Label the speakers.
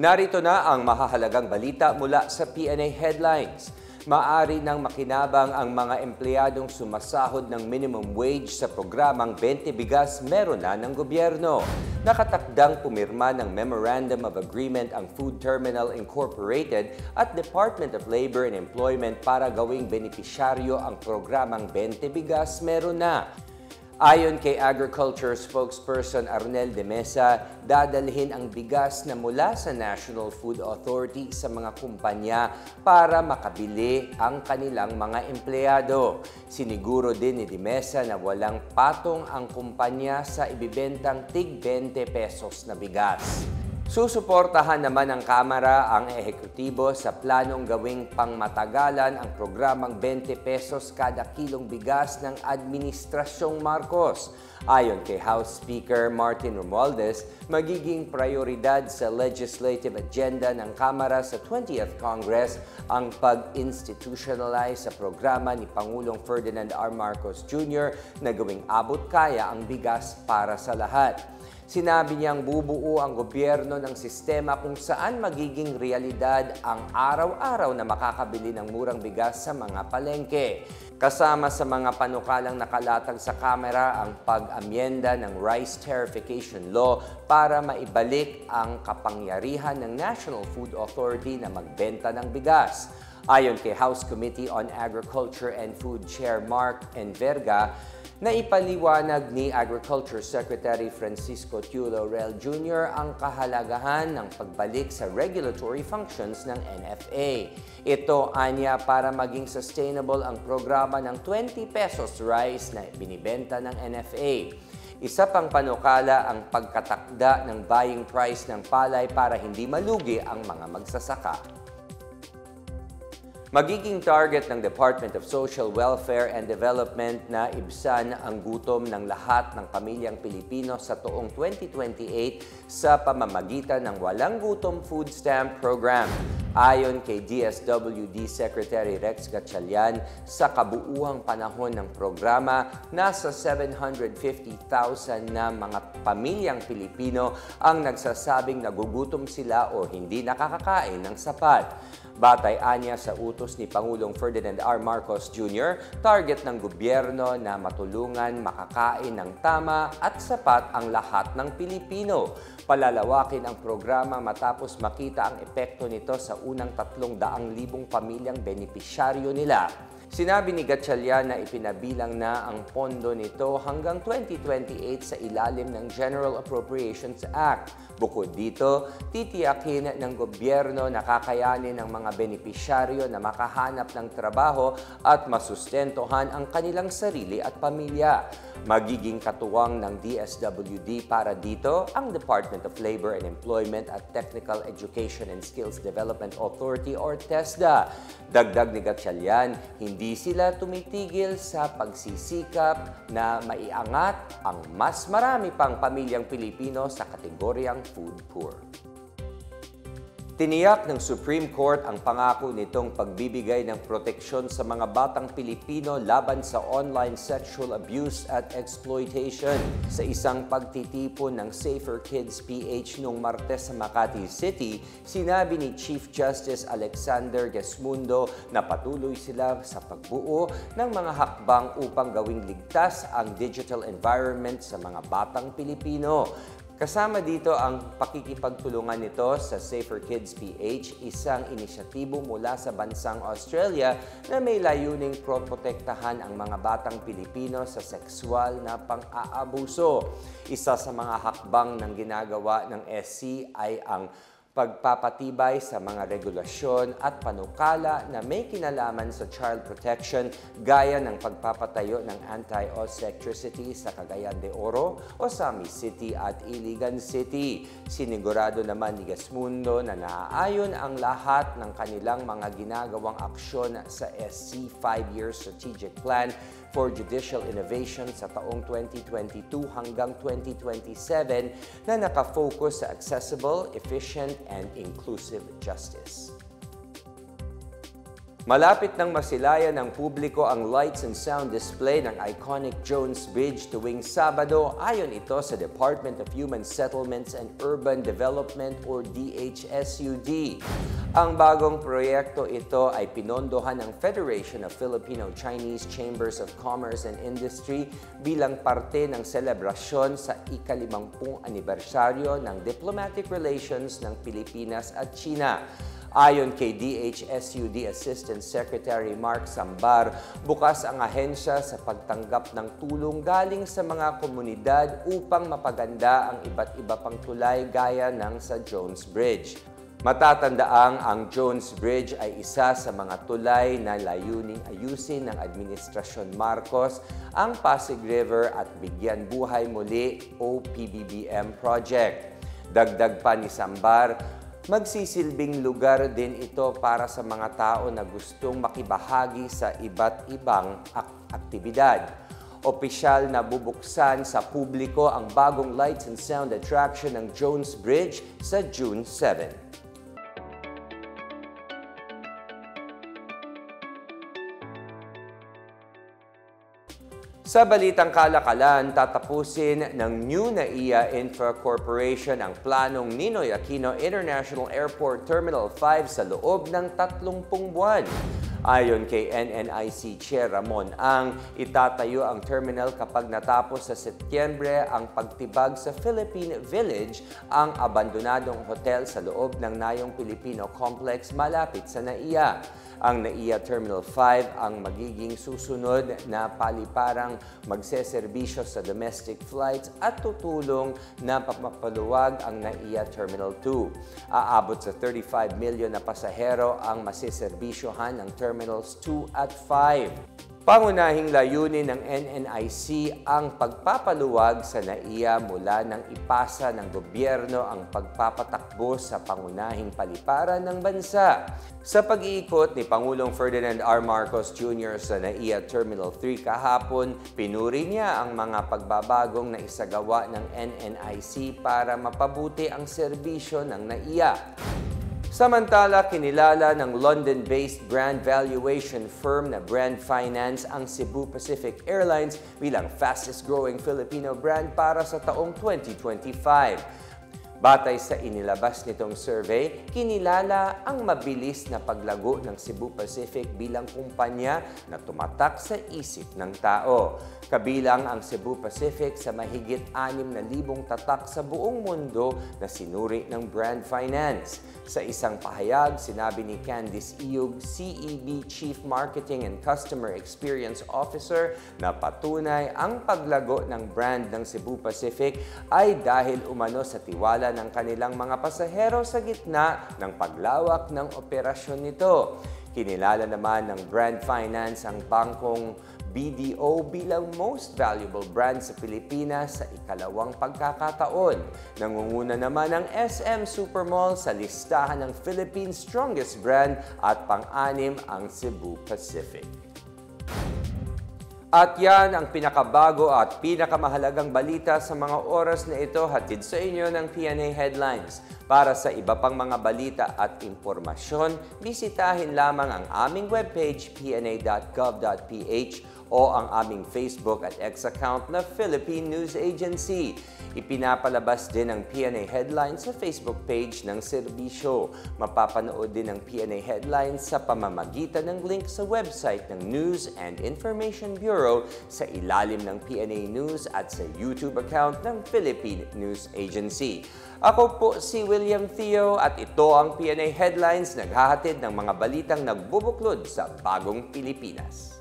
Speaker 1: Narito na ang mahahalagang balita mula sa PNA Headlines. Maaari nang makinabang ang mga empleyadong sumasahod ng minimum wage sa programang 20 Bigas Meron Na ng gobyerno. Nakatakdang pumirma ng Memorandum of Agreement ang Food Terminal Incorporated at Department of Labor and Employment para gawing benepisyaryo ang programang 20 Bigas Meron Na. Ayon kay Agriculture spokesperson Arnel de Mesa, dadalhin ang bigas na mula sa National Food Authority sa mga kumpanya para makabili ang kanilang mga empleyado. Siniguro din ni de Mesa na walang patong ang kumpanya sa ibibentang tig 20 pesos na bigas. Susuportahan naman ng Kamara ang ehekutibo sa planong gawing pangmatagalan ang programang 20 pesos kada kilong bigas ng Administrasyong Marcos. Ayon kay House Speaker Martin Romualdez, magiging prioridad sa legislative agenda ng Kamara sa 20th Congress ang pag-institutionalize sa programa ni Pangulong Ferdinand R. Marcos Jr. na gawing abot-kaya ang bigas para sa lahat. Sinabi niyang bubuo ang gobyerno ng sistema kung saan magiging realidad ang araw-araw na makakabili ng murang bigas sa mga palengke. Kasama sa mga panukalang nakalatag sa Kamara ang pag-amyenda ng Rice Tariffication Law para maibalik ang kapangyarihan ng National Food Authority na magbenta ng bigas. Ayon kay House Committee on Agriculture and Food Chair Mark Enverga, naipaliwanag ni Agriculture Secretary Francisco Tiu Laurel Jr. ang kahalagahan ng pagbalik sa regulatory functions ng NFA. Ito anya para maging sustainable ang programa ng 20 pesos rice na binibenta ng NFA. Isa pang panukala ang pagkatakda ng buying price ng palay para hindi malugi ang mga magsasaka. Magiging target ng Department of Social Welfare and Development na ibsan ang gutom ng lahat ng pamilyang Pilipino sa taong 2028 sa pamamagitan ng Walang Gutom Food Stamp Program. Ayon kay DSWD Secretary Rex Gatchalian, sa kabuuang panahon ng programa, nasa 750,000 na mga pamilyang Pilipino ang nagsasabing nagugutom sila o hindi nakakakain ng sapat. Batay anya sa utos ni Pangulong Ferdinand R. Marcos Jr., target ng gobyerno na matulungan makakain ng tama at sapat ang lahat ng Pilipino. Palalawakin ang programa matapos makita ang epekto nito sa unang 300,000 pamilyang benepisyaryo nila. Sinabi ni Gatchalian na ipinabilang na ang pondo nito hanggang 2028 sa ilalim ng General Appropriations Act. Bukod dito, titiyakin ng gobyerno na kakayanin ng mga benepisyaryo na makahanap ng trabaho at masustentuhan ang kanilang sarili at pamilya. Magiging katuwang ng DSWD para dito ang Department of Labor and Employment at Technical Education and Skills Development Authority or TESDA. Dagdag ni Gatchalian, hindi sila tumitigil sa pagsisikap na maiangat ang mas marami pang pamilyang Pilipino sa kategoryang food poor. Tiniyak ng Supreme Court ang pangako nitong pagbibigay ng proteksyon sa mga batang Pilipino laban sa online sexual abuse at exploitation. Sa isang pagtitipon ng Safer Kids PH noong Martes sa Makati City, sinabi ni Chief Justice Alexander Gesmundo na patuloy sila sa pagbuo ng mga hakbang upang gawing ligtas ang digital environment sa mga batang Pilipino. Kasama dito ang pakikipagtulungan nito sa Safer Kids PH, isang inisyatibo mula sa bansang Australia na may layuning protektahan ang mga batang Pilipino sa sexual na pang-aabuso. Isa sa mga hakbang ng ginagawa ng SC ay ang pagpapatibay sa mga regulasyon at panukala na may kinalaman sa child protection gaya ng pagpapatayo ng anti-obstetricity sa Cagayan de Oro, Osamis City at Iligan City. Sinigurado naman ni Gesmundo na naaayon ang lahat ng kanilang mga ginagawang aksyon sa SC 5-year strategic plan for Judicial Innovation sa taong 2022 hanggang 2027 na nakafocus sa accessible, efficient, and inclusive justice. Malapit nang masilayan ng publiko ang lights and sound display ng iconic Jones Bridge tuwing Sabado ayon ito sa Department of Human Settlements and Urban Development or DHSUD. Ang bagong proyekto ito ay pinondohan ng Federation of Filipino-Chinese Chambers of Commerce and Industry bilang parte ng selebrasyon sa ika-50 anibersaryo ng diplomatic relations ng Pilipinas at China. Ayon kay DHSUD Assistant Secretary Mark Sambar, bukas ang ahensya sa pagtanggap ng tulong galing sa mga komunidad upang mapaganda ang iba't iba pang tulay gaya ng sa Jones Bridge. Matatandaang ang Jones Bridge ay isa sa mga tulay na layuning ayusin ng Administrasyon Marcos ang Pasig River at Bigyan Buhay Muli o PBBM project. Dagdag pa ni Sambar, magsisilbing lugar din ito para sa mga tao na gustong makibahagi sa iba't ibang aktibidad. Opisyal na bubuksan sa publiko ang bagong lights and sound attraction ng Jones Bridge sa June 7. Sa balitang kalakalan, tatapusin ng New NAIA Infra Corporation ang planong Ninoy Aquino International Airport Terminal 5 sa loob ng 30 buwan. Ayon kay NNIC Chair Ramon Ang, itatayo ang terminal kapag natapos sa Setyembre ang pagtibag sa Philippine Village, ang abandonadong hotel sa loob ng Nayong Pilipino Complex malapit sa NAIA. Ang NAIA Terminal 5 ang magiging susunod na paliparang magseserbisyo sa domestic flights at tutulong na mapapaluwag ang NAIA Terminal 2. Aabot sa 35 million na pasahero ang masiserbisyohan ng Terminals 2 at 5. Pangunahing layunin ng NNIC ang pagpapaluwag sa NAIA mula nang ipasa ng gobyerno ang pagpapatakbo sa pangunahing paliparan ng bansa. Sa pag-iikot ni Pangulong Ferdinand R. Marcos Jr. sa NAIA Terminal 3 kahapon, pinuri niya ang mga pagbabagong naisagawa ng NNIC para mapabuti ang serbisyo ng NAIA. Samantala, kinilala ng London-based brand valuation firm na Brand Finance ang Cebu Pacific Airlines bilang fastest-growing Filipino brand para sa taong 2025. Batay sa inilabas nitong survey, kinilala ang mabilis na paglago ng Cebu Pacific bilang kumpanya na tumatak sa isip ng tao. Kabilang ang Cebu Pacific sa mahigit 6,000 tatak sa buong mundo na sinuri ng Brand Finance. Sa isang pahayag, sinabi ni Candice Iyug, CEB Chief Marketing and Customer Experience Officer, na patunay ang paglago ng brand ng Cebu Pacific ay dahil umano sa tiwala ng kanilang mga pasahero sa gitna ng paglawak ng operasyon nito. Kinilala naman ng Brand Finance ang bangkong BDO bilang most valuable brand sa Pilipinas sa ikalawang pagkakataon. Nangunguna naman ang SM Supermall sa listahan ng Philippines' strongest brand at pang-anim ang Cebu Pacific. At yan ang pinakabago at pinakamahalagang balita sa mga oras na ito, hatid sa inyo ng PNA Headlines. Para sa iba pang mga balita at impormasyon, bisitahin lamang ang aming webpage pna.gov.ph o ang aming Facebook at X account na Philippine News Agency. Ipinapalabas din ang PNA Headlines sa Facebook page ng serbisyo. Mapapanood din ang PNA Headlines sa pamamagitan ng link sa website ng News and Information Bureau sa ilalim ng PNA News at sa YouTube account ng Philippine News Agency. Ako po si William Theo at ito ang PNA Headlines, naghahatid ng mga balitang nagbubuklod sa bagong Pilipinas.